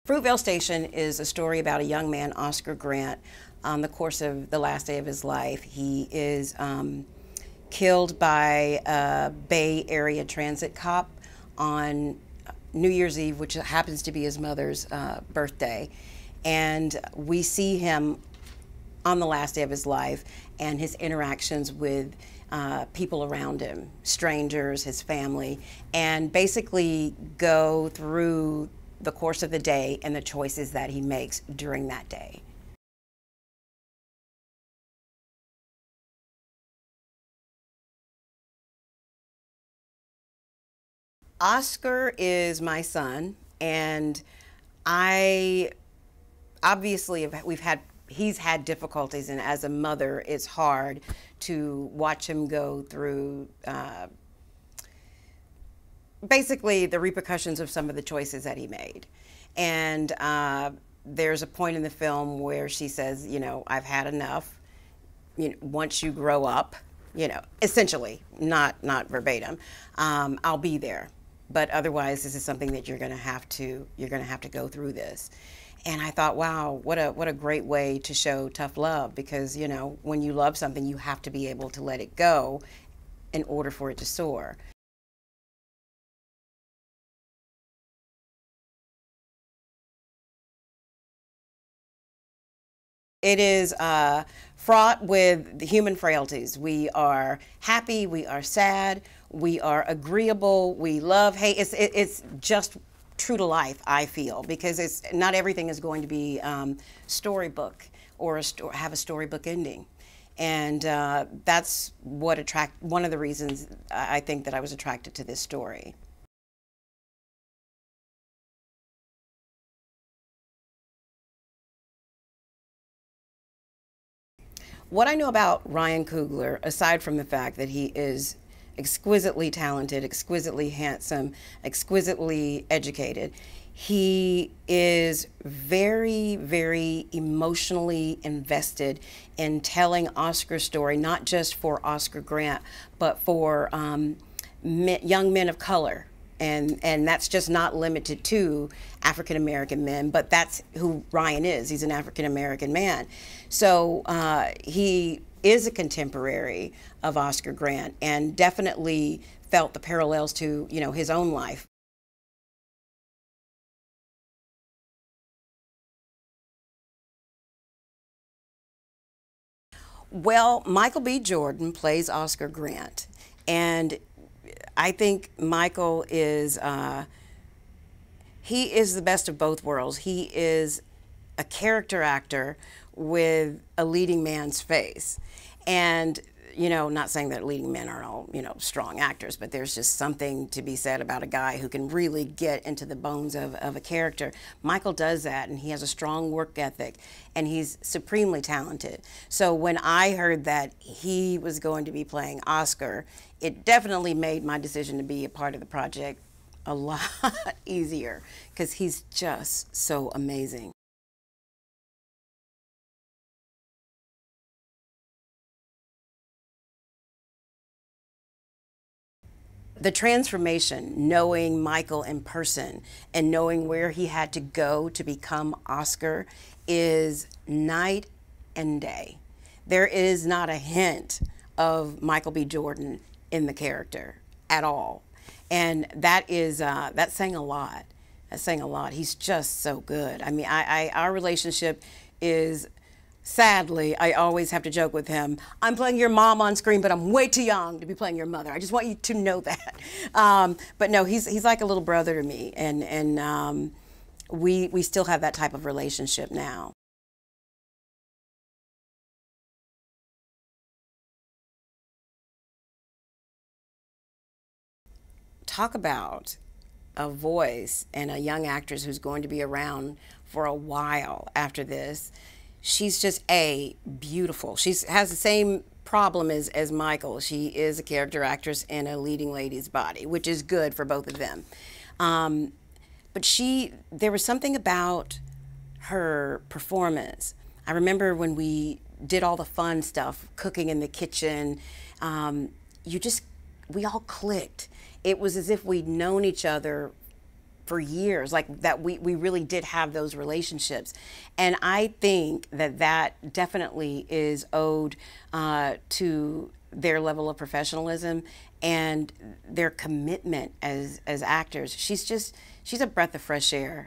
Fruitvale Station is a story about a young man, Oscar Grant. On the course of the last day of his life, he is killed by a Bay Area transit cop on New Year's Eve, which happens to be his mother's birthday. And we see him on the last day of his life and his interactions with people around him, strangers, his family, and basically go through the course of the day and the choices that he makes during that day. Oscar is my son, and I obviously he's had difficulties, and as a mother, it's hard to watch him go through basically the repercussions of some of the choices that he made. And there's a point in the film where she says, you know, I've had enough. You know, once you grow up, you know, essentially, not verbatim, I'll be there. But otherwise, this is something that you're going to have to go through this. And I thought, wow, what a great way to show tough love, because, you know, when you love something, you have to be able to let it go in order for it to soar. It is fraught with human frailties. We are happy, we are sad, we are agreeable, we love, hate. It's just true to life, I feel, because it's not everything is going to be storybook or have a storybook ending. And that's what one of the reasons I think that I was attracted to this story. What I know about Ryan Coogler, aside from the fact that he is exquisitely talented, exquisitely handsome, exquisitely educated, he is very, very emotionally invested in telling Oscar's story, not just for Oscar Grant, but for young men of color. And that's just not limited to African American men, but that's who Ryan is. He's an African American man. So he is a contemporary of Oscar Grant and definitely felt the parallels to, you know, his own life. Well, Michael B. Jordan plays Oscar Grant, and I think Michael is, he is the best of both worlds. He is a character actor with a leading man's face. And, you know, not saying that leading men are all, you know, strong actors, but there's just something to be said about a guy who can really get into the bones of a character. Michael does that, and he has a strong work ethic, and he's supremely talented. So when I heard that he was going to be playing Oscar, it definitely made my decision to be a part of the project a lot easier, because he's just so amazing. The transformation, knowing Michael in person and knowing where he had to go to become Oscar, is night and day. There is not a hint of Michael B. Jordan in the character at all. And that is, that's saying a lot. That's saying a lot. He's just so good. I mean, our relationship is, sadly, I always have to joke with him, I'm playing your mom on screen, but I'm way too young to be playing your mother. I just want you to know that. But no, he's like a little brother to me, and we still have that type of relationship now. Talk about a voice and a young actress who's going to be around for a while after this. She's just beautiful. She has the same problem as Michael. She is a character actress in a leading lady's body, which is good for both of them. But there was something about her performance. I remember when we did all the fun stuff, cooking in the kitchen, we all clicked. It was as if we'd known each other for years, like that we really did have those relationships. And I think that that definitely is owed to their level of professionalism and their commitment as actors. She's a breath of fresh air.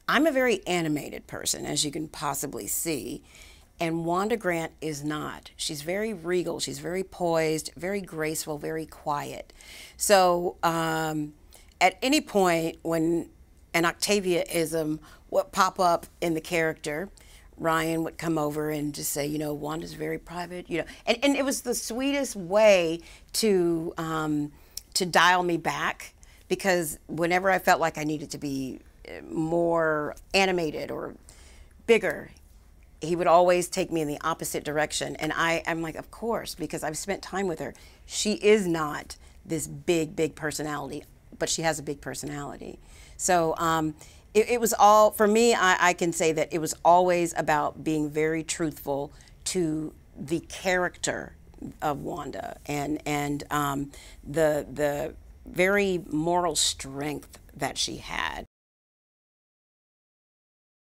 I'm a very animated person, as you can possibly see, and Wanda Grant is not. She's very regal, she's very poised, very graceful, very quiet. So at any point when an Octavia-ism would pop up in the character, Ryan would come over and just say, you know, Wanda's very private, you know, and it was the sweetest way to dial me back, because whenever I felt like I needed to be more animated or bigger, he would always take me in the opposite direction. And I'm like, of course, because I've spent time with her. She is not this big personality, but she has a big personality. So it was all, for me, I can say that it was always about being very truthful to the character of Wanda and the very moral strength that she had.